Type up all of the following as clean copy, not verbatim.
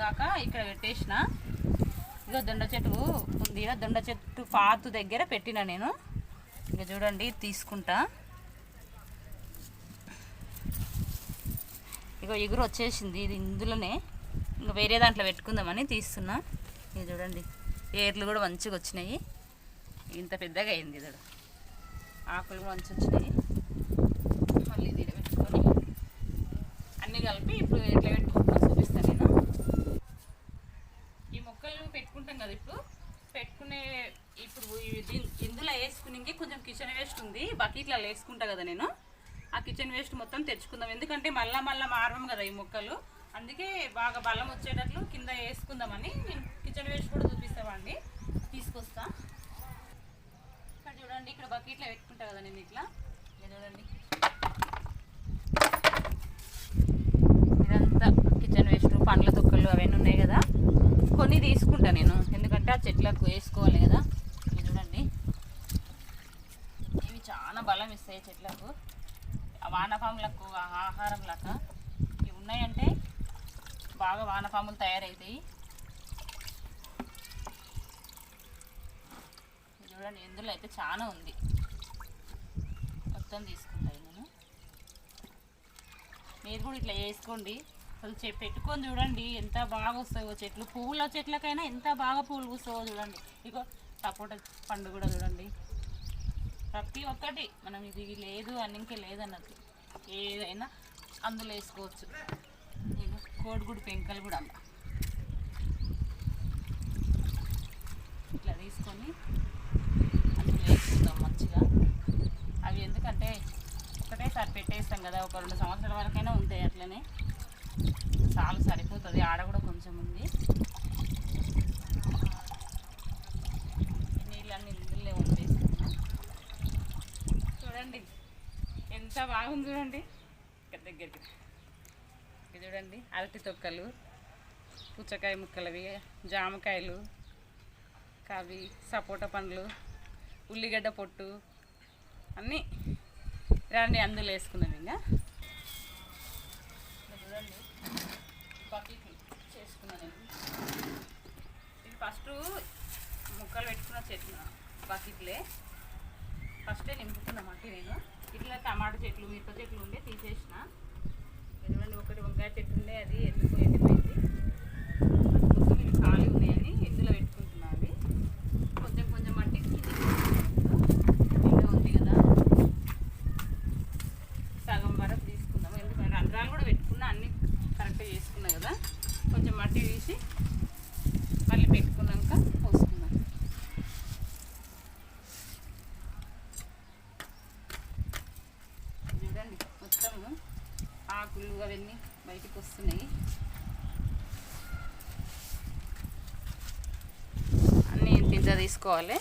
కాక ఇక్కడ పెట్టేసిన. ఇక దొండ చెట్టు ఉంది, దొండ చెట్టు పాతు దగ్గర పెట్టిన నేను. ఇక చూడండి తీసుకుంటా. ఇక ఎగురు వచ్చేసింది, ఇది ఇందులోనే. ఇంకా వేరే దాంట్లో పెట్టుకుందామని తీస్తున్నా. ఇది చూడండి ఏర్లు కూడా మంచిగా వచ్చినాయి, ఇంత పెద్దగా అయింది. ఇది ఆకులు కూడా మంచి వచ్చినాయి. మళ్ళీ ఇది పెట్టుకొని అన్నీ కలిపి ఇప్పుడు ఎట్లా పెట్టుకుంటా చూపిస్తాను నేను. ఈ మొక్కలు పెట్టుకుంటాం కదా, ఇప్పుడు ఇందులో వేసుకుని కొంచెం కిచెన్ వేస్ట్ ఉంది, బకెట్లో వేసుకుంటా కదా నేను. ఆ కిచెన్ వేస్ట్ మొత్తం తెచ్చుకుందాం, ఎందుకంటే మళ్ళా మారవం కదా ఈ మొక్కలు. అందుకే బాగా బలం వచ్చేటట్లు కింద వేసుకుందామని నేను కిచెన్ వేస్ట్ కూడా చూపిస్తామండి, తీసుకొస్తా. ఇక్కడ చూడండి, ఇక్కడ బకెట్లో పెట్టుకుంటా కదా నేను ఇట్లా. చూడండి ఇదంతా కిచెన్ వేస్ట్, పండ్ల తొక్కలు అవన్నీ ఉన్నాయి కదా, కొన్ని తీసుకుంటా నేను, ఎందుకంటే ఆ చెట్లకు వేసుకోవాలి కదా. ఇది చూడండి ఇవి చాలా బలం ఇస్తాయి చెట్లకు, వానపాములకు ఆహారం లాగా. ఇవి ఉన్నాయంటే బాగా వానపాములు తయారవుతాయి. చూడండి ఇందులో అయితే చాలా ఉంది, మొత్తం తీసుకుంటాయి నేను. మీరు కూడా ఇట్లా వేసుకోండి, అసలు పెట్టుకొని చూడండి ఎంత బాగా వస్తాయో చెట్లు. పువ్వుల చెట్లకైనా ఎంత బాగా పువ్వులు పూస్తావో చూడండి. ఇగో సపోటా పండు కూడా చూడండి, ప్రతి ఒక్కటి మనం ఇది లేదు అన్నింకే లేదన్నట్టు ఏదైనా అందులో వేసుకోవచ్చు. ఇగో కోడిగుడు పెంకలు కూడా అలా ఇట్లా తీసుకొని అందులో వేసుకుందాం మంచిగా. అవి ఎందుకంటే ఒకటేసారి పెట్టేస్తాం కదా, ఒక 2 సంవత్సరాల వరకైనా ఉంటాయి అట్లనే, చాలా సరిపోతుంది. ఆడ కూడా కొంచెం ఉంది, నీళ్ళన్నీ ఇందులో వండేసుకున్నాం. చూడండి ఎంత బాగుంది చూడండి, దగ్గరికి చూడండి. అరటి తొక్కలు, పుచ్చకాయ ముక్కలవి, జామకాయలు, కవి సపోటా పండ్లు, ఉల్లిగడ్డ పొట్టు అన్నీ రండి అందులో వేసుకున్నాం. ఇంకా చూడండి బకెట్లు చేసుకున్నాను నేను. ఇది ఫస్ట్ ముక్కలు పెట్టుకున్న చెట్లు బకెట్లే ఫస్టే నింపుకున్న మట్టి నేను. ఇట్లా టమాటా చెట్లు, మిరప చెట్లు ఉండే తీసేసిన. చూడండి ఒకటి వంకాయ చెట్టు ఉండే, అది ఎందుకు ఎండిపోయింది, అందుకోసం ఇవి ఖాళీ ఉన్నాయని ఇందులో పెట్టుకుంటున్నా. అవి కొంచెం కొంచెం మట్టి ఇంట్లో ఉంది కదా, సగం వరకు తీసుకుందాం. ఎందుకంటే రంధ్రాలు కూడా పెట్టుకున్నా, అన్నీ కరెక్ట్గా చేసుకున్నా కదా. కొంచెం మట్టి తీసి మళ్ళీ పెట్టుకున్నాక పోసుకుందాం. చూడండి మొత్తము ఆకులు అవన్నీ బయటికి వస్తున్నాయి. అన్నీ ఇంత తీసుకోవాలి.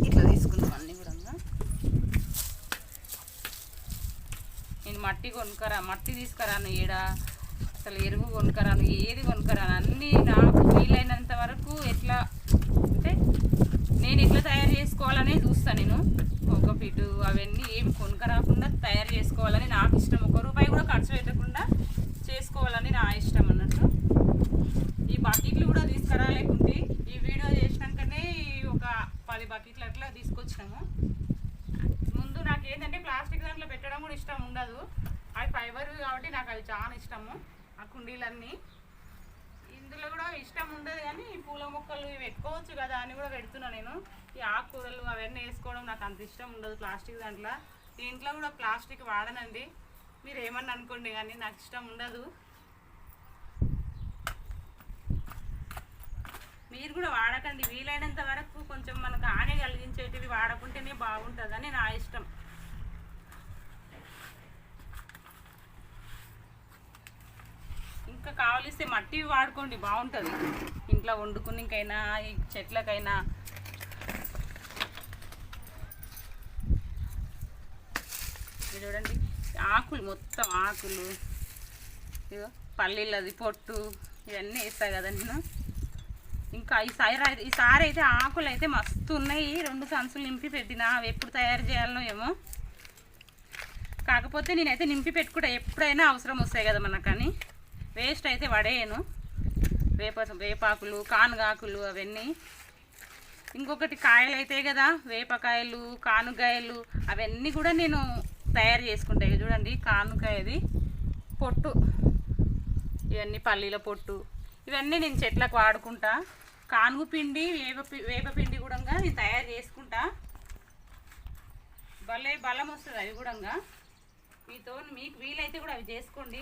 ఇట్లా తీసుకుందాం అన్నీ కూడా. నేను మట్టి తీసుకురాను, ఏడ అసలు ఎరువు కొనుక్కరాను, ఏది కొనుక్కరాను. అన్నీ నాకు వీలైనంత వరకు ఎట్లా అంటే నేను ఎట్లా తయారు చేసుకోవాలనే చూస్తాను నేను. ఒక ఫిటు అవన్నీ ఏమి కొనుక్కరాకుండా తయారు చేసుకోవాలని నాకు ఇష్టం. 1 రూపాయి కూడా ఖర్చు పెట్టకుండా చేసుకోవాలని నా ఇష్టం అన్నట్టు. ఈ బకెట్లు కూడా తీసుకురాలేకుంటే ఈ వీడియో చేసినాకనే ఒక 10 బకెట్లు అట్లా తీసుకొచ్చినాము. ముందు నాకు ఏంటంటే ప్లాస్టిక్ దాంట్లో పెట్టడం కూడా ఇష్టం ఉండదు, అవి ఫైబర్ కాబట్టి నాకు అవి చాలా ఇష్టము. ఆ కుండీలన్నీ ఇందులో కూడా ఇష్టం ఉండదు, కానీ పూల మొక్కలు ఇవి పెట్టుకోవచ్చు కదా అని కూడా పెడుతున్నా నేను. ఈ ఆకుకూరలు అవన్నీ వేసుకోవడం నాకు అంత ఇష్టం ఉండదు ప్లాస్టిక్ దాంట్లో. ఇంట్లో కూడా ప్లాస్టిక్ వాడనండి, మీరు ఏమన్నా అనుకోండి, కానీ నాకు ఇష్టం ఉండదు. మీరు కూడా వాడకండి, వీలైనంత వరకు కొంచెం మనకు హాని కలిగించేటివి వాడకుంటేనే బాగుంటుందని నా ఇష్టం. ఇంకా కావలిస్తే మట్టి వాడుకోండి, బాగుంటుంది ఇంట్లో వండుకునికైనా ఈ చెట్లకైనా. చూడండి ఆకులు, మొత్తం ఆకులు, ఇగో పల్లీలది పొట్టు ఇవన్నీ వేస్తా కదా నేను. ఇంకా ఈసారి అయితే ఆకులు అయితే మస్తు ఉన్నాయి, 2 సంచులు నింపి పెట్టినా. అవి ఎప్పుడు తయారు చేయాలనో ఏమో, కాకపోతే నేనైతే నింపి పెట్టుకుంటా, ఎప్పుడైనా అవసరం వస్తాయి కదా మనకు. కానీ వేస్ట్ అయితే పడేయను. వేపాకులు, కానుగాకులు అవన్నీ. ఇంకొకటి కాయలు అవుతాయి కదా, వేపకాయలు, కానుగాయలు, అవన్నీ కూడా నేను తయారు చేసుకుంటాయి. చూడండి, కానుకాయది పొట్టు, ఇవన్నీ పల్లీల పొట్టు, ఇవన్నీ నేను చెట్లకు వాడుకుంటా. కానుగు పిండి, వేపపిండి కూడా నేను తయారు చేసుకుంటా. భలే బలం వస్తుంది అవి కూడా. మీకు వీలైతే కూడా అవి చేసుకోండి.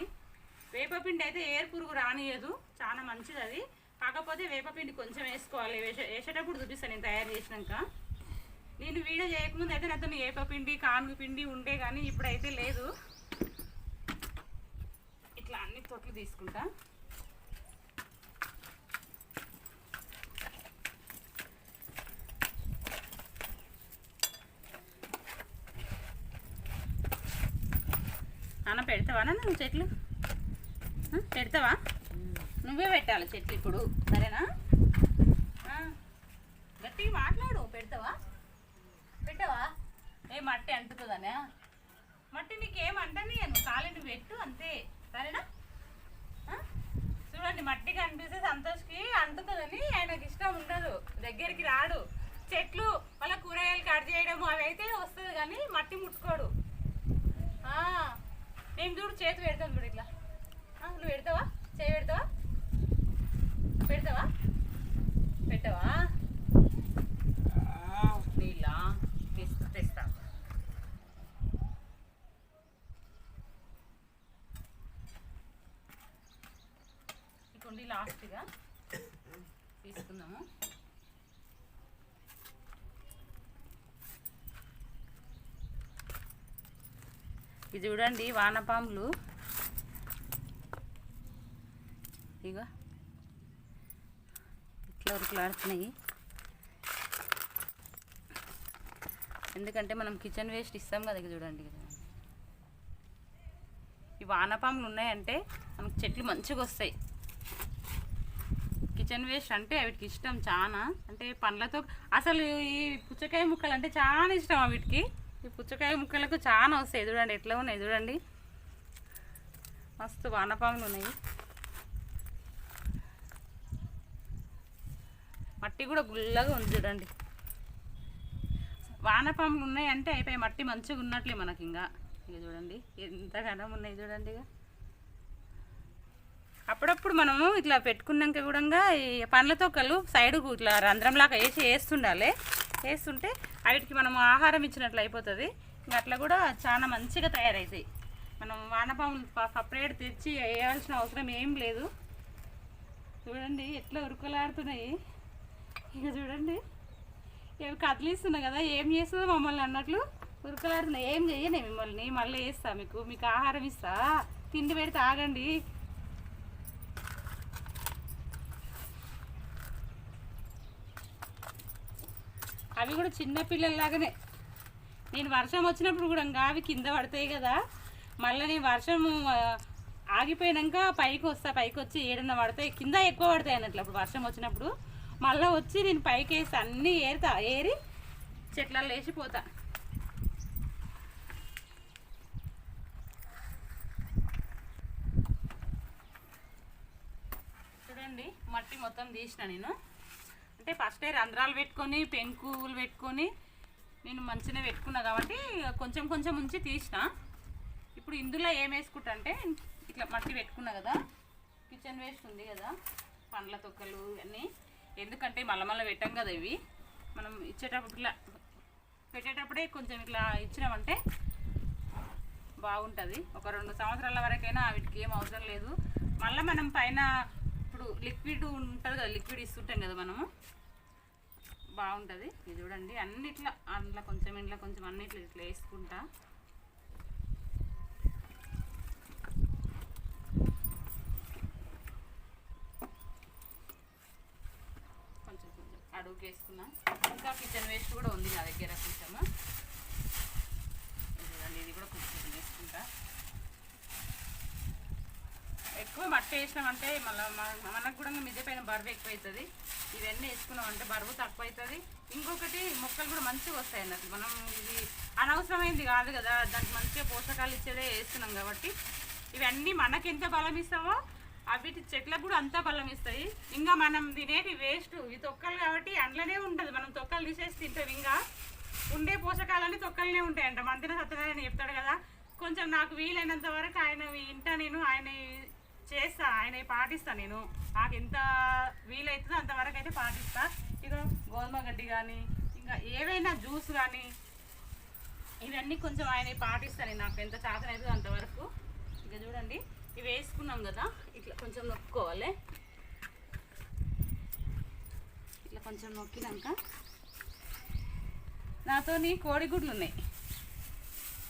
వేపపిండి అయితే ఏరు పురుగు రానియదు, చాలా మంచిది అది. కాకపోతే వేపపిండి కొంచెం వేసుకోవాలి. వేసేటప్పుడు చూపిస్తాను నేను తయారు చేసినాక. నేను వీడియో చేయకముందు అయితే నాతో వేపపిండి, కానుగు పిండి ఉండే, కానీ ఇప్పుడైతే లేదు. ఇట్లా అన్ని తొట్లు తీసుకుంటా. అన్న పెడతావా నువ్వు చెట్లు? పెడతావా? నువ్వే పెట్టాలి చెట్లు ఇప్పుడు, సరేనా? గట్టిగా మాట్లాడు. పెట్టావా? ఏ మట్టి అంటుతుందనే? మట్టి నీకేం అంటని నువ్వు కాలిని పెట్టు అంతే, సరేనా? చూడండి, మట్టికి అనిపిస్తే సంతోష్కి అంటుతుందని ఆయనకి ఇష్టం ఉండదు, దగ్గరికి రాడు. చెట్లు వాళ్ళ కూరగాయలు కట్ చేయడం అవి అయితే వస్తుంది, కానీ మట్టి ముట్టుకోడు. నేను చూడు చేతి పెడతాను చూడు ఇట్లా. నువ్వు పెడతావా? చేయి పెడతావా? పెట్టవా? నీళ్ళ తెస్తా. ఇకుండి లాస్ట్గా తీసుకుందాము. ఇది చూడండి, వానపాములు ఇక ఇట్లా ఉరుకులాడుతున్నాయి. ఎందుకంటే మనం కిచెన్ వేస్ట్ ఇస్తాం కదా. ఇక చూడండి, ఈ వానపాములు ఉన్నాయంటే మనకు చెట్లు మంచిగా వస్తాయి. కిచెన్ వేస్ట్ అంటే వీటికి ఇష్టం చాలా. అంటే పండ్లతో అసలు ఈ పుచ్చకాయ ముక్కలు అంటే చాలా ఇష్టం వీటికి. ఈ పుచ్చకాయ ముక్కలకు చాలా వస్తాయి. చూడండి ఎట్లా ఉన్నాయి, చూడండి మస్తు వానపాములు ఉన్నాయి. మట్టి కూడా గుల్లగా ఉంది చూడండి. వానపాములు ఉన్నాయంటే అయిపోయి, మట్టి మంచిగా ఉన్నట్లే మనకి. ఇక చూడండి ఎంత ఘనం ఉన్నాయి చూడండి. ఇక అప్పుడప్పుడు మనము ఇట్లా పెట్టుకున్నాక కూడా ఈ పండ్ల తొక్కలు సైడుకు ఇట్లా రంధ్రంలాగా వేస్తుండాలి. వేస్తుంటే వాటికి మనం ఆహారం ఇచ్చినట్లు అయిపోతుంది. ఇంకా అట్లా కూడా చాలా మంచిగా తయారవుతాయి. మనం వానపాములు సపరేట్ తెచ్చి వేయాల్సిన అవసరం ఏం లేదు. చూడండి ఎట్లా ఉరుకులాడుతున్నాయి. ఇక చూడండి, ఇవి కదిలిస్తున్నాయి కదా, ఏం చేస్తుందో మమ్మల్ని అన్నట్లు ఉరుకులాడుతున్నాయి. ఏం చెయ్యనే మిమ్మల్ని, మళ్ళీ వేస్తా, మీకు ఆహారం ఇస్తా, తిండి పెడితే ఆగండి. అవి కూడా చిన్న పిల్లల్లాగానే. నేను వర్షం వచ్చినప్పుడు కూడా అవి కింద పడతాయి కదా, మళ్ళీ నేను వర్షం ఆగిపోయాక పైకి వచ్చి ఏడన్నా పడతాయి, కింద ఎక్కువ పడతాయి అన్నట్లు. అప్పుడు వర్షం వచ్చినప్పుడు మళ్ళీ వచ్చి నేను పైకి వేసి అన్నీ ఏరి చెట్లలో వేసిపోతా. చూడండి, మట్టి మొత్తం తీసిన నేను. అంటే ఫస్టే రంధ్రాలు పెట్టుకొని పెంకులు పెట్టుకొని నేను మంచిగా పెట్టుకున్నా కాబట్టి కొంచెం కొంచెం ఉంచి తీసిన. ఇప్పుడు ఇందులో ఏం వేసుకుంటా అంటే, ఇట్లా మట్టి పెట్టుకున్నా కదా, కిచెన్ వేస్ట్ ఉంది కదా, పండ్ల తొక్కలు ఇవన్నీ. ఎందుకంటే మళ్ళీ పెట్టాం కదా, ఇవి మనం ఇచ్చేటప్పుడు ఇట్లా పెట్టేటప్పుడే కొంచెం ఇట్లా ఇచ్చినామంటే బాగుంటుంది. ఒక 2 సంవత్సరాల వరకైనా వీటికి ఏం అవసరం లేదు. మళ్ళీ మనం పైన ఇప్పుడు లిక్విడ్ ఉంటుంది కదా, లిక్విడ్ ఇస్తుంటాం కదా మనము, బాగుంటుంది. ఇది చూడండి అన్ని ఇట్లా అందులో కొంచెం ఇంట్లో కొంచెం అన్నిట్లో ఇట్లా వేసుకుంటా. కొంచెం కొంచెం అడుగు వేసుకున్నా. ఇంకా కిచెన్ వేస్ట్ కూడా ఉంది నా దగ్గర కొంచెము. చూడండి ఇది కూడా కొంచెం వేసుకుంటా. ఎక్కువ మట్టి వేసినామంటే మళ్ళీ మనకు కూడా మిద్దె పైన బరువు ఎక్కువ అవుతుంది. ఇవన్నీ వేసుకున్నామంటే బరువు తక్కువ అవుతుంది. ఇంకొకటి మొక్కలు కూడా మంచిగా వస్తాయి అన్నట్టు. మనం ఇది అనవసరమైంది కాదు కదా, దానికి మంచిగా పోషకాలు ఇచ్చేదే వేస్తున్నాం కాబట్టి ఇవన్నీ మనకి ఎంత బలం ఇస్తావో అవిటి చెట్లకు కూడా అంతా బలం ఇస్తాయి. ఇంకా మనం తినేది వేస్ట్ ఈ తొక్కలు కాబట్టి అందులోనే ఉంటుంది. మనం తొక్కలు తీసేసి తింటాం, ఇంకా ఉండే పోషకాలన్నీ తొక్కలనే ఉంటాయంట. మంతిన సత్యనారాయణ చెప్తాడు కదా. కొంచెం నాకు వీలైనంత వరకు ఆయన ఇంట నేను ఆయన చేస్తా, ఆయన పాటిస్తా. నేను నాకు ఎంత వీలవుతుందో అంతవరకు అయితే పాటిస్తా. ఇక గోధుమ గడ్డి కానీ ఇంకా ఏవైనా జ్యూస్ కానీ ఇవన్నీ కొంచెం ఆయన పాటిస్తాను. నాకు ఎంత చేతన అవుతుందో అంతవరకు. ఇక చూడండి ఇవి వేసుకున్నాం కదా, ఇట్లా కొంచెం నొక్కుకోవాలి. ఇట్లా కొంచెం నొక్కినాక నాతోని కోడిగుడ్లు ఉన్నాయి.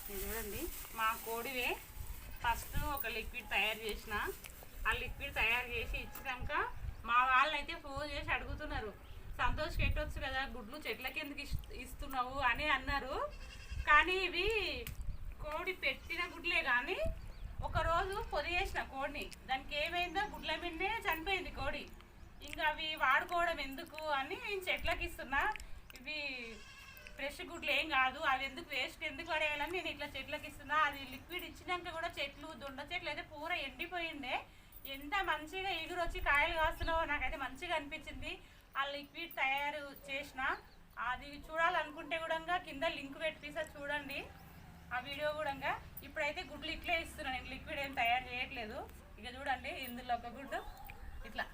ఇది చూడండి మా కోడివే. ఫస్ట్ ఒక లిక్విడ్ తయారు చేసిన, ఆ లిక్విడ్ తయారు చేసి ఇచ్చినాక మా వాళ్ళు అయితే ఫోన్ చేసి అడుగుతున్నారు, సంతోష్ పెట్టవచ్చు కదా గుడ్లు చెట్లకి ఎందుకు ఇస్తున్నావు అని అన్నారు. కానీ ఇవి కోడి పెట్టిన గుడ్లే, కానీ ఒకరోజు పొదిగేసిన కోడిని, దానికి ఏమైందో గుడ్ల మీదే చనిపోయింది కోడి. ఇంకా అవి వాడుకోవడం ఎందుకు అని నేను చెట్లకి ఇస్తున్నా. ఇవి ఫ్రెష్ గుడ్లు ఏం కాదు, అవి ఎందుకు వేస్ట్ ఎందుకు పడేయాలని నేను ఇట్లా చెట్లకి ఇస్తున్నా. అది లిక్విడ్ ఇచ్చినాక కూడా చెట్లు దొండ చెట్లు అయితే పూర ఎండిపోయిండే. ఎంత మంచిగా ఎగురు వచ్చి కాయలు కాస్తున్నావో నాకైతే మంచిగా అనిపించింది. ఆ లిక్విడ్ తయారు చేసిన అది చూడాలనుకుంటే కూడా కింద లింక్ పెట్టిసా చూడండి ఆ వీడియో కూడా. ఇప్పుడైతే గుడ్లు ఇట్లే ఇస్తున్నాను, నేను లిక్విడ్ ఏం తయారు చేయట్లేదు. ఇక చూడండి ఇందులో ఒక గుడ్డు ఇట్లా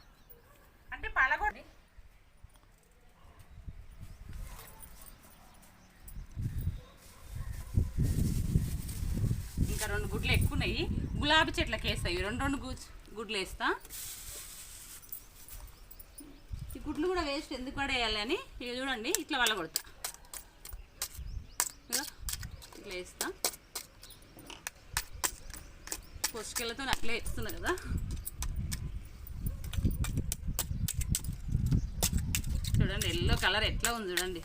అంటే పలగొట్టి ఇంకా 2 గుడ్లు ఎక్కువ ఉన్నాయి. గులాబీ చెట్లకి వేస్తాయి 2 గుడ్లు వేస్తా. ఈ గుడ్లు కూడా వేస్ట్ ఎందుకు పడేయాలి అని ఇక చూడండి ఇట్లా వల్ల కొడతా, ఇట్లా వేస్తా. పొసుకెళ్ళతో అట్లే వేస్తున్నా కదా. చూడండి ఎల్లో కలర్ ఎట్లా ఉంది చూడండి.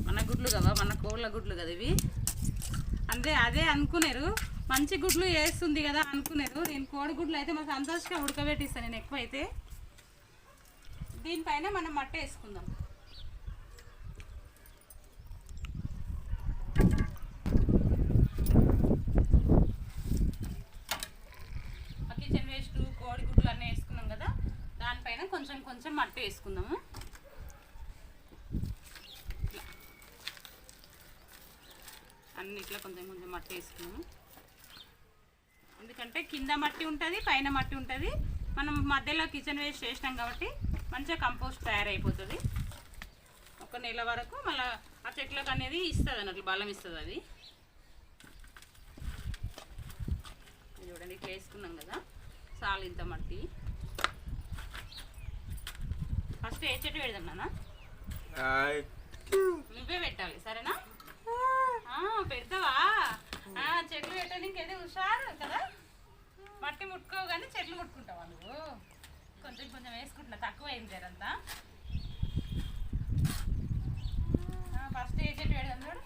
మన గుడ్లు కదా, మన కోళ్ళ గుడ్లు కదా ఇవి. అదే అనుకున్నారు, మంచి గుడ్లు వేస్తుంది కదా అనుకున్నారు. నేను కోడి గుడ్లు అయితే మా సంతోషంగా ఉడకబెట్టిస్తాను నేను ఎక్కువ అయితే. దీనిపైన మనం మట్ట వేసుకుందాం. కిచెన్ వేస్ట్ కోడి గుడ్లు అన్నీ వేసుకున్నాం కదా, దానిపైన కొంచెం కొంచెం మట్ట వేసుకుందాము. అన్నిట్లో కొంచెం కొంచెం మట్టి వేసుకున్నాము. ఎందుకంటే కింద మట్టి ఉంటుంది, పైన మట్టి ఉంటుంది. మనం మధ్యలో కిచెన్ వేస్ట్ చేసినాం కాబట్టి మంచిగా కంపోస్ట్ తయారైపోతుంది. 1 నెల వరకు మళ్ళీ ఆ చెట్లకు అనేది ఇస్తుంది అన్నట్లు, బలం ఇస్తుంది అది. చూడండి ఇట్లా వేసుకున్నాం కదా, చాలు ఇంత మట్టి. ఫస్ట్ ఏ చెట్టు పెడదాం నాన్న? నువ్వే పెట్టాలి సరేనా? పెడతావా? చెట్లు పెట్టడానికి అయితే హుషారు కదా. మట్టి ముట్టుకోవు కానీ చెట్లు ముట్టుకుంటావా నువ్వు? కొంచెం కొంచెం వేసుకుంటున్నా, తక్కువ అయింది జరంతా. ఫస్ట్ ఏ చెట్టు పెడదాం చూడు.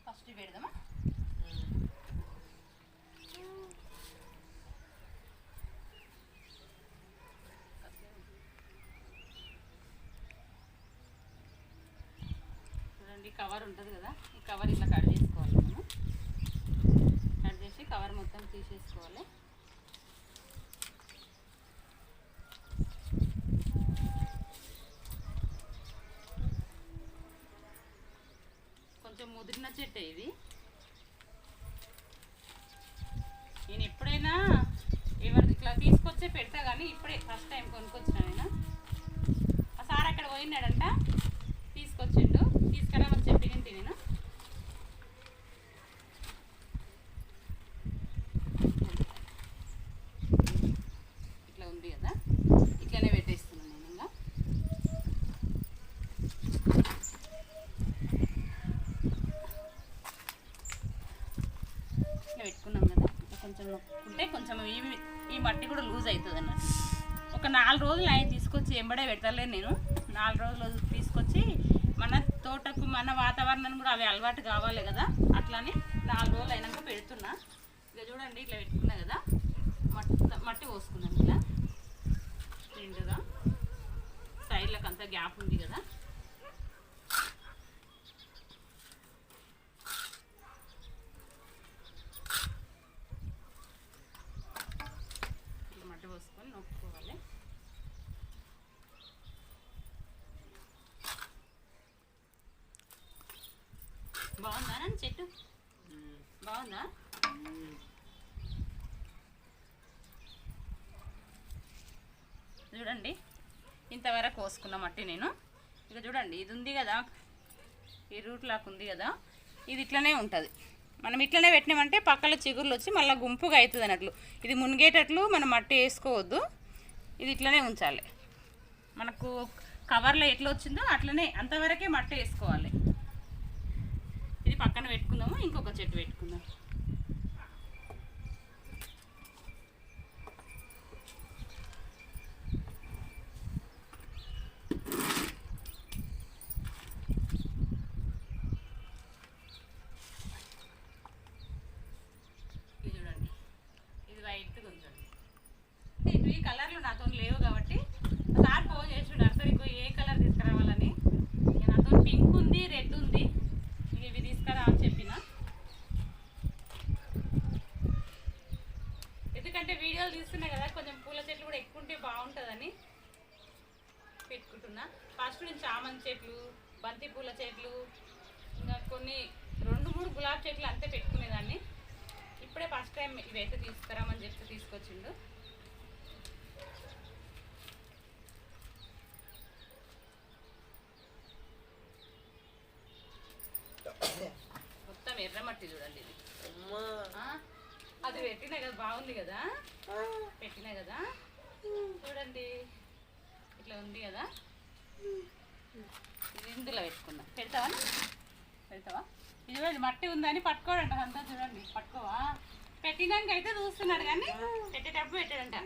ఫస్ట్ పెడదామా? కవర్ ఉంటుంది కదా, ఈ కవర్ ఇట్లా కట్ చేసుకోవాలి. మనం కట్ చేసి కవర్ మొత్తం తీసేసుకోవాలి. కొంచెం ముదిరిన చెట్టు ఇది. నేను ఎప్పుడైనా ఎవరికి ఇట్లా తీసుకొచ్చే పెడతా, కానీ ఇప్పుడే ఫస్ట్ టైం కొనుక్కొచ్చిన నేను. ఆ సార్ అక్కడ పోయినాడంట, తీసుకొచ్చిండు, తీసుకురామని చెప్పింది నేను. ఇట్లా ఉంది కదా, ఇట్లనే పెట్టేస్తున్నాను నేను. ఇంకా ఇట్లా పెట్టుకున్నాం కదా, కొంచెం నొక్కుంటే కొంచెం ఈ మట్టి కూడా లూజ్ అవుతుంది అన్నట్టు. ఒక 4 రోజులు ఆయన తీసుకొచ్చి ఎంబడే పెట్టలేదు నేను. 4 రోజులు తీసుకొచ్చి తోటకు మన వాతావరణం కూడా అవి అలవాటు కావాలి కదా, అట్లని 4 రోజులు అయినాక పెడుతున్నా. ఇక చూడండి ఇట్లా పెట్టుకున్నా కదా, మట్టి పోసుకున్నాం ఇట్లా నిండుగా. సైడ్లకు అంతా గ్యాప్ ఉంది కదా, మట్టి పోసుకొని నొక్కుకోవాలి. బాగుందా చెట్టు? బాగుందా? చూడండి ఇంతవరకు కోసుకున్న మట్టి నేను. ఇక చూడండి ఇది ఉంది కదా, ఈ రూట్ లాక్ ఉంది కదా, ఇది ఇట్లనే ఉంటుంది. మనం ఇట్లనే పెట్టినామంటే పక్కల చిగుర్లు వచ్చి మళ్ళీ గుంపుగా అవుతుంది అన్నట్లు. ఇది మునిగేటట్లు మనం మట్టి వేసుకోవద్దు, ఇది ఇట్లనే ఉంచాలి. మనకు కవర్లో ఎట్లా వచ్చిందో అట్లనే అంతవరకే మట్టి వేసుకోవాలి. ఇది పక్కన పెట్టుకుందాము, ఇంకొక చెట్టు పెట్టుకుందాం. ఇది చూడండి, ఇది వైట్గా ఉంచండి. ఇది ఈ కలర్లు నాతో లేవు కాబట్టి సార్ ఫోన్ చేసి నర్సరీకి ఏ కలర్ తీసుకురావాలని. నాతో పింక్ ఉంది, రెడ్ ఉంది, ఇవి తీసుకురా అని చెప్పిన. ఎందుకంటే వీడియోలు తీస్తున్నాయి కదా, కొంచెం పూల చెట్లు కూడా ఎక్కువ ఉంటే బాగుంటుందని పెట్టుకుంటున్నా. ఫస్ట్ నేను చామంతి చెట్లు, బంతి పూల చెట్లు, ఇంకా కొన్ని 2-3 గులాబీ చెట్లు అంతే పెట్టుకునేదాన్ని. ఇప్పుడే ఫస్ట్ టైం ఇవైతే తీసుకురామని చెప్పి తీసుకొచ్చిండు. మొత్తం ఎర్రమట్టి చూడండి ఇది. అది పెట్టినా కదా, బాగుంది కదా, పెట్టినా కదా చూడండి ఇట్లా ఉంది కదా. ఇది ఇందులో పెట్టుకున్నా. పెడతావా? ఇది మట్టి ఉందని పట్టుకోడంట అంతా. చూడండి పట్టుకోవా, పెట్టినాక అయితే చూస్తున్నాడు కానీ పెట్టేటప్పుడు పెట్టాడంట.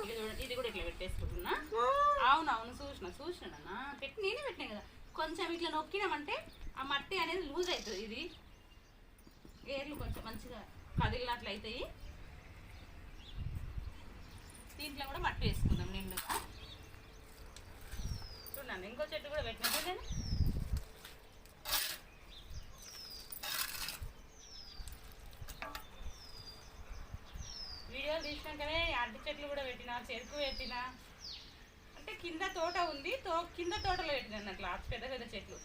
ఇది చూడండి, ఇది కూడా ఇట్లా పెట్టేసుకుంటున్నా. అవునవును చూసినాడన్నా, నేనే పెట్టినా కదా. కొంచెం ఇట్లా నొక్కినామంటే ఆ మట్టి అనేది లూజ్ అవుతుంది. ఇది ఏర్లు కొంచెం మంచిగా కదిలినట్లు అవుతాయి. దీంట్లో కూడా మట్టి వేసుకుందాం నిండుగా. చూడండి ఇంకో చెట్టు కూడా పెట్టినా నేను. వీడియోలు తీసినాకనే అరటి చెట్లు కూడా పెట్టినా, చెరుకు పెట్టినా. అంటే కింద తోట ఉంది, కింద తోటలో పెట్టినా అట్లా పెద్ద పెద్ద చెట్లు.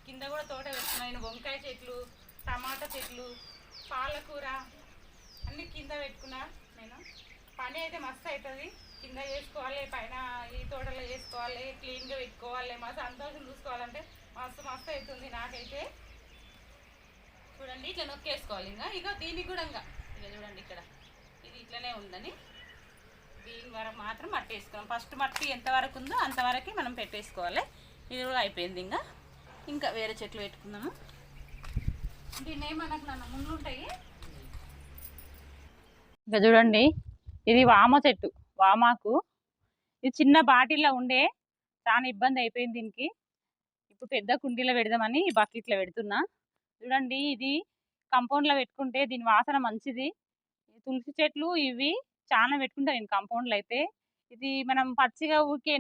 కింద కూడా తోట పెట్టినా నేను. వంకాయ చెట్లు, టమాటా చెట్లు, పాలకూర అన్నీ కింద పెట్టుకున్నా నేను. పని అయితే మస్తు అవుతుంది. కింద చేసుకోవాలి, పైన ఈ తోటలో చేసుకోవాలి, క్లీన్గా పెట్టుకోవాలి. మా సంతోషం చూసుకోవాలంటే మస్తు అవుతుంది నాకైతే. చూడండి ఇట్లా నొక్కేసుకోవాలి. ఇక దీనికి కూడా ఇక చూడండి ఇక్కడ ఇది ఇట్లనే ఉందని దీని వరకు మాత్రం మట్టి వేసుకోవాలి. ఫస్ట్ మట్టి ఎంతవరకు ఉందో అంతవరకు మనం పెట్టేసుకోవాలి. ఇది కూడా అయిపోయింది. ఇంకా వేరే చెట్లు పెట్టుకుందాము. దీన్ని ఏమనకు నాన్న ముందు ఉంటాయి. ఇంకా చూడండి ఇది వామ చెట్టు, వామాకు. ఇది చిన్న బాటిల్లో ఉండే, చాలా ఇబ్బంది అయిపోయింది దీనికి. ఇప్పుడు పెద్ద కుండీలో పెడదామని ఈ బకెట్లో పెడుతున్నా. చూడండి ఇది కంపౌండ్లో పెట్టుకుంటే దీని వాసన మంచిది. తులసి చెట్లు ఇవి చాలా పెట్టుకుంటా నేను కంపౌండ్లో అయితే. ఇది మనం పచ్చిగా ఊరికే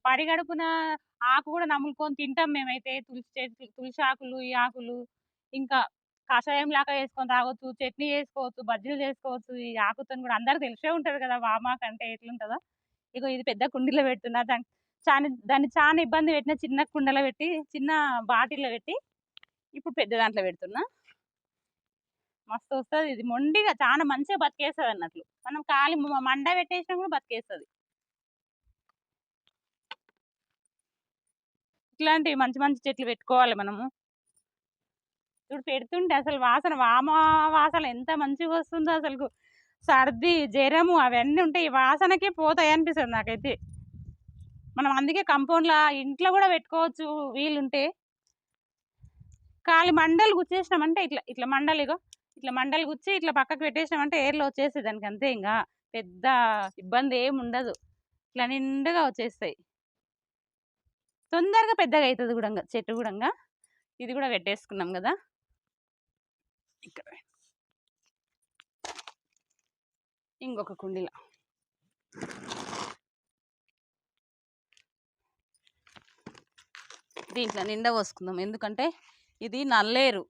పరిగడుపున ఆకు కూడా నములుకొని తింటాం మేమైతే. తులసి ఆకులు, ఈ ఆకులు ఇంకా కషాయం లాగా వేసుకొని తాగొచ్చు, చట్నీ చేసుకోవచ్చు, బజ్జీలు చేసుకోవచ్చు. ఈ ఆకుతో కూడా అందరికి తెలిసే ఉంటుంది కదా వామాకు అంటే ఎట్లుంటుందో. ఇగో ఇది పెద్ద కుండీలో పెడుతున్నా. దాన్ని చాలా ఇబ్బంది పెట్టిన, చిన్న కుండలో పెట్టి, చిన్న బాటిల్లో పెట్టి ఇప్పుడు పెద్ద దాంట్లో పెడుతున్నా. మస్తు వస్తుంది. ఇది మొండిగా చాలా మంచిగా బతికేస్తుంది అన్నట్లు. మనం కాలి మండ పెట్టేసినా కూడా బతికేస్తుంది. ఇట్లాంటివి మంచి మంచి చెట్లు పెట్టుకోవాలి మనము. ఇప్పుడు పెడుతుంటే అసలు వామ వాసన ఎంత మంచిగా వస్తుందో. అసలు సర్ది, జ్వరము అవన్నీ ఉంటే ఈ వాసనకే పోతాయి అనిపిస్తుంది నాకైతే. మనం అందుకే కంపౌండ్లో ఇంట్లో కూడా పెట్టుకోవచ్చు వీలుంటే. కాలి మండలు గుచ్చేసినామంటే ఇట్లా మండలు, ఇట్లా మండలు గుచ్చి ఇట్లా పక్కకు పెట్టేసినామంటే ఏర్లో వచ్చేస్తాయి దానికి అంతే. ఇంకా పెద్ద ఇబ్బంది ఏమి ఉండదు, ఇట్లా నిండుగా వచ్చేస్తాయి. తొందరగా పెద్దగా అవుతుంది కూడా చెట్టు కూడా. ఇది కూడా పెట్టేసుకున్నాం కదా. ఇక్కడ ఇంకొక కుండీలో దీంట్లో నిండా పోసుకుందాం. ఎందుకంటే ఇది నల్లేరు,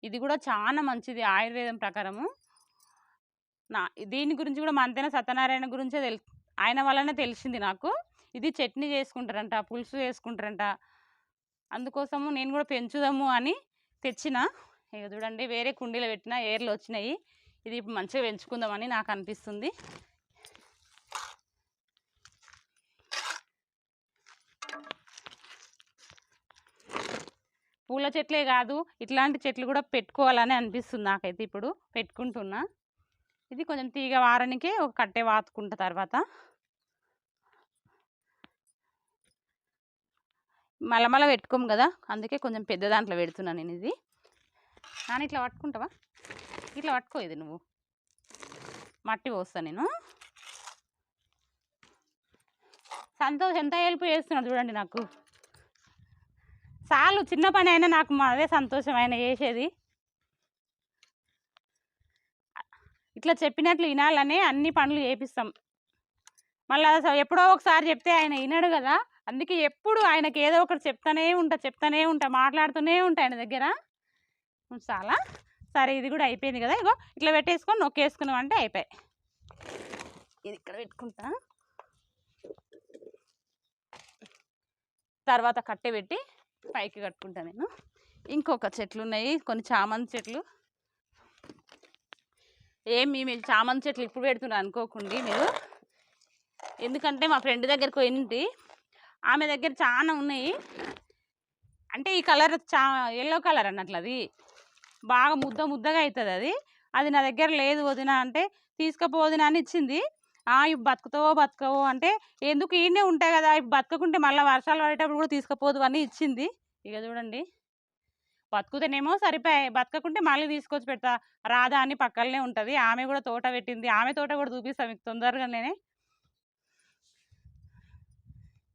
ఇది కూడా చాలా మంచిది ఆయుర్వేదం ప్రకారము. దీని గురించి కూడా మంతెన సత్యనారాయణ గురించే ఆయన వల్లనే తెలిసింది నాకు. ఇది చట్నీ చేసుకుంటారంట, పులుసు చేసుకుంటారంట. అందుకోసము నేను కూడా పెంచుదాము అని తెచ్చిన. ఇక చూడండి వేరే కుండీలో పెట్టిన ఏర్లు వచ్చినాయి. ఇది ఇప్పుడు మంచిగా పెంచుకుందామని నాకు అనిపిస్తుంది. పూల చెట్లే కాదు, ఇట్లాంటి చెట్లు కూడా పెట్టుకోవాలని అనిపిస్తుంది నాకైతే. ఇప్పుడు పెట్టుకుంటున్నా. ఇది కొంచెం తీగ వారానికే ఒక కట్టె వాతుకుంటా. తర్వాత మలమల పెట్టుకోము కదా, అందుకే కొంచెం పెద్ద దాంట్లో పెడుతున్నాను నేను. ఇది నాన్న ఇట్లా పట్టుకుంటావా? ఇట్లా పట్టుకో. ఇది నువ్వు మట్టి పోస్తా నేను. సంతోష్ ఎంత హెల్ప్ చేస్తున్నాడు చూడండి నాకు. చాలు చిన్న పని అయినా నాకు అదే సంతోషం ఆయన చేసేది. ఇట్లా చెప్పినట్లు వినాలనే అన్ని పనులు చేపిస్తాం. మళ్ళీ ఎప్పుడో ఒకసారి చెప్తే ఆయన వినడు కదా. అందుకే ఎప్పుడు ఆయనకి ఏదో ఒకటి చెప్తానే ఉంటా మాట్లాడుతూనే ఉంటా ఆయన దగ్గర. చాలా సరే, ఇది కూడా అయిపోయింది కదా. ఇగో ఇట్లా పెట్టేసుకొని నొక్కేసుకున్నాం అంటే అయిపోయాయి. ఇది ఇక్కడ పెట్టుకుంటా. తర్వాత కట్టె పెట్టి పైకి కట్టుకుంటా నేను. ఇంకొక చెట్లు ఉన్నాయి, కొన్ని చామంతి చెట్లు. మేము చామంతి చెట్లు ఇప్పుడు పెడుతున్నా అనుకోకండి మీరు. ఎందుకంటే మా ఫ్రెండ్ దగ్గరికి పోయింది, ఆమె దగ్గర చాలా ఉన్నాయి. అంటే ఈ కలర్ ఎల్లో కలర్ అన్నట్లు, అది బాగా ముద్దగా అవుతుంది. అది నా దగ్గర లేదు వదిన అంటే, తీసుకుపోదినా అని ఇచ్చింది. ఇవి బతుకవో అంటే, ఎందుకు ఈయనే ఉంటాయి కదా, ఇవి బతకకుంటే మళ్ళీ వర్షాలు పడేటప్పుడు కూడా తీసుకుపోదు అని ఇచ్చింది. ఇక చూడండి, బతుకుతేనేమో సరిపోయాయి, బతకకుంటే మళ్ళీ తీసుకొచ్చి పెడతా. రాధా అని పక్కనే ఉంటుంది, ఆమె కూడా తోట పెట్టింది. ఆమె తోట కూడా చూపిస్తాను మీకు తొందరగానే.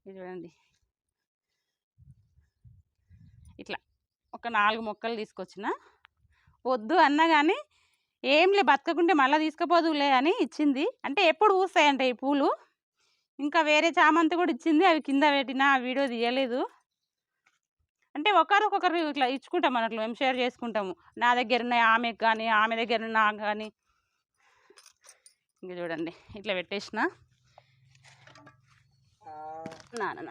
ఇది చూడండి, ఇట్లా ఒక 4 మొక్కలు తీసుకొచ్చిన. వద్దు అన్నా కానీ ఏంలే బతకకుంటే మళ్ళీ తీసుకుపోదులే అని ఇచ్చింది. అంటే ఎప్పుడు పూస్తాయంట ఈ పూలు. ఇంకా వేరే చామంతి కూడా ఇచ్చింది, అవి కింద పెట్టిన వీడియో తీయలేదు. అంటే ఒకరికొకరు ఇట్లా ఇచ్చుకుంటాం అన్నట్లు, మేము షేర్ చేసుకుంటాము. నా దగ్గర ఉన్నాయి ఆమెకు కానీ, ఆమె దగ్గర నాకు కానీ. ఇంక చూడండి ఇట్లా పెట్టేసిన. నాన్న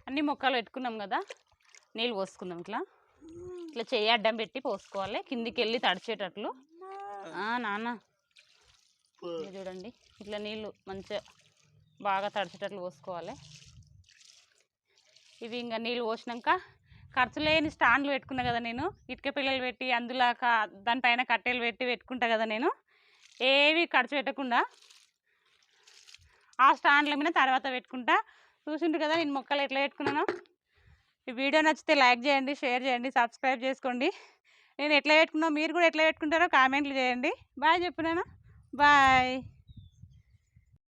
అన్ని మొక్కలు పెట్టుకున్నాం కదా, నీళ్ళు పోసుకుందాం. ఇట్లా చెయ్యి అడ్డం పెట్టి పోసుకోవాలి, కిందికి వెళ్ళి తడిచేటట్లు. నాన్న చూడండి, ఇట్లా నీళ్ళు మంచిగా బాగా తడిచేటట్లు పోసుకోవాలి. ఇవి ఇంకా నీళ్ళు పోసినాక ఖర్చు లేని స్టాండ్లు పెట్టుకున్నా కదా నేను, ఇటుక పిల్లలు పెట్టి అందులో దానిపైన కట్టెలు పెట్టుకుంటా కదా నేను. ఏవి ఖర్చు పెట్టకుండా ఆ స్టాండ్ల మీద తర్వాత పెట్టుకుంటా. చూసిండ్రు కదా నేను మొక్కలు ఎట్లా పెట్టుకున్నాను. ఈ వీడియో నచ్చితే లైక్ చేయండి, షేర్ చేయండి, సబ్స్క్రైబ్ చేసుకోండి. నేను ఎట్లా పెట్టుకున్నాను, మీరు కూడా ఎట్లా పెట్టుకుంటారో కామెంట్లు చేయండి. బాయ్ చెప్పున్నాను. బాయ్.